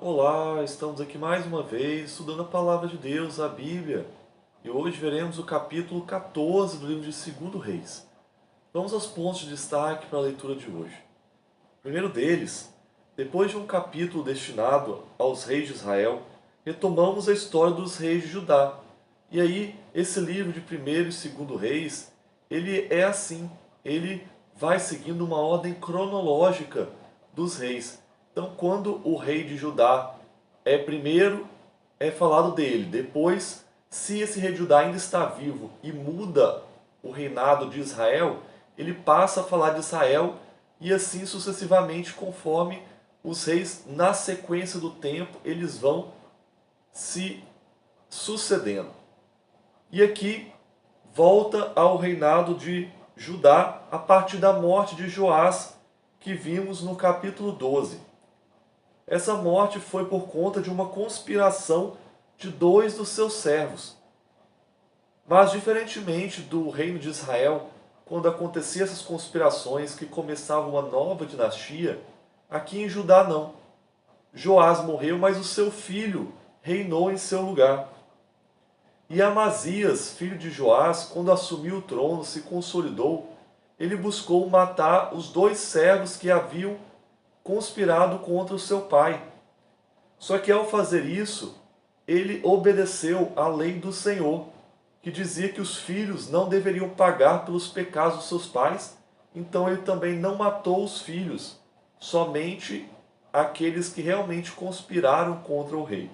Olá, estamos aqui mais uma vez estudando a Palavra de Deus, a Bíblia. E hoje veremos o capítulo 14 do livro de 2 Reis. Vamos aos pontos de destaque para a leitura de hoje. O primeiro deles, depois de um capítulo destinado aos reis de Israel, retomamos a história dos reis de Judá. E aí, esse livro de 1º e 2º Reis, ele é assim, ele vai seguindo uma ordem cronológica dos reis. Então, quando o rei de Judá é primeiro, é falado dele. Depois, se esse rei de Judá ainda está vivo e muda o reinado de Israel, ele passa a falar de Israel e assim sucessivamente, conforme os reis, na sequência do tempo, eles vão se sucedendo. E aqui volta ao reinado de Judá a partir da morte de Joás, que vimos no capítulo 12. Essa morte foi por conta de uma conspiração de dois dos seus servos. Mas, diferentemente do reino de Israel, quando aconteciam essas conspirações que começavam uma nova dinastia, aqui em Judá não. Joás morreu, mas o seu filho reinou em seu lugar. E Amazias, filho de Joás, quando assumiu o trono, se consolidou, ele buscou matar os dois servos que haviam conspirado contra o seu pai. Só que ao fazer isso, ele obedeceu à lei do Senhor, que dizia que os filhos não deveriam pagar pelos pecados dos seus pais, então ele também não matou os filhos, somente aqueles que realmente conspiraram contra o rei.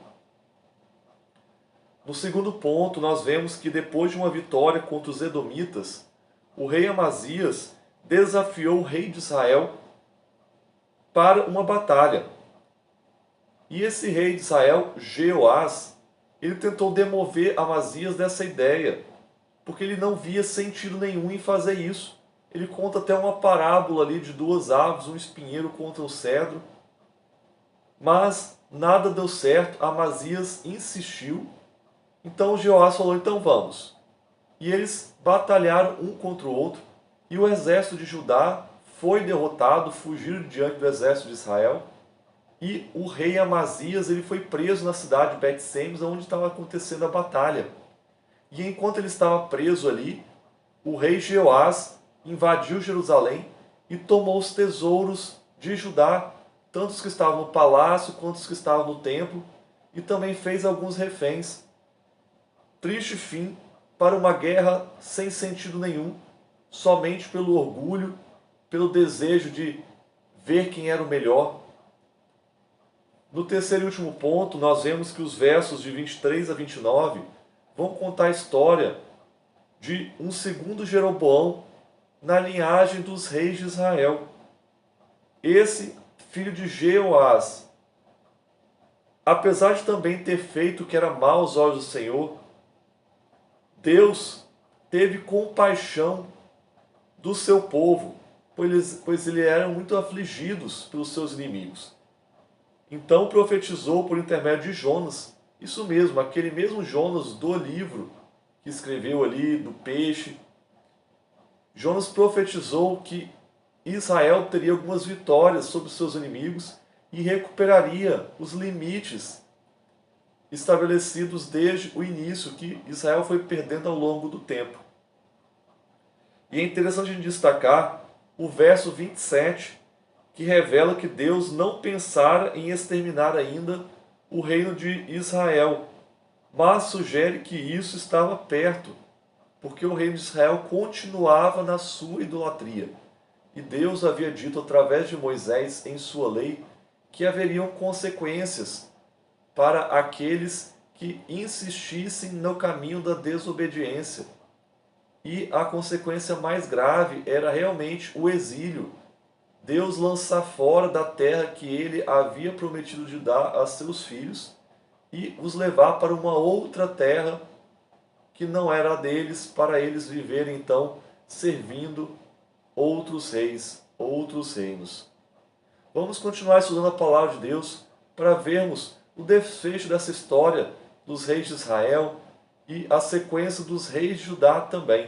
No segundo ponto, nós vemos que depois de uma vitória contra os edomitas, o rei Amazias desafiou o rei de Israel para uma batalha. E esse rei de Israel, Jeoás, ele tentou demover Amazias dessa ideia, porque ele não via sentido nenhum em fazer isso. Ele conta até uma parábola ali de duas aves, um espinheiro contra o cedro. Mas nada deu certo, Amazias insistiu. Então Jeoás falou, então vamos. E eles batalharam um contra o outro, e o exército de Judá foi derrotado, fugiram diante do exército de Israel, e o rei Amazias ele foi preso na cidade de Bet-Semes, onde estava acontecendo a batalha. E enquanto ele estava preso ali, o rei Jeoás invadiu Jerusalém e tomou os tesouros de Judá, tanto os que estavam no palácio quanto os que estavam no templo, e também fez alguns reféns. Triste fim para uma guerra sem sentido nenhum, somente pelo orgulho, pelo desejo de ver quem era o melhor. No terceiro e último ponto, nós vemos que os versos de 23 a 29 vão contar a história de um segundo Jeroboão na linhagem dos reis de Israel. Esse filho de Jeoás, apesar de também ter feito o que era mal aos olhos do Senhor, Deus teve compaixão do seu povo, pois eles eram muito afligidos pelos seus inimigos. Então profetizou por intermédio de Jonas, isso mesmo, aquele mesmo Jonas do livro que escreveu ali do peixe. Jonas profetizou que Israel teria algumas vitórias sobre os seus inimigos e recuperaria os limites estabelecidos desde o início, que Israel foi perdendo ao longo do tempo. E é interessante a gente destacar o verso 27, que revela que Deus não pensara em exterminar ainda o reino de Israel, mas sugere que isso estava perto, porque o reino de Israel continuava na sua idolatria. E Deus havia dito através de Moisés em sua lei que haveriam consequências para aqueles que insistissem no caminho da desobediência. E a consequência mais grave era realmente o exílio. Deus lançar fora da terra que ele havia prometido de dar a seus filhos e os levar para uma outra terra que não era a deles, para eles viverem então servindo outros reis, outros reinos. Vamos continuar estudando a palavra de Deus para vermos o desfecho dessa história dos reis de Israel e a sequência dos reis de Judá também.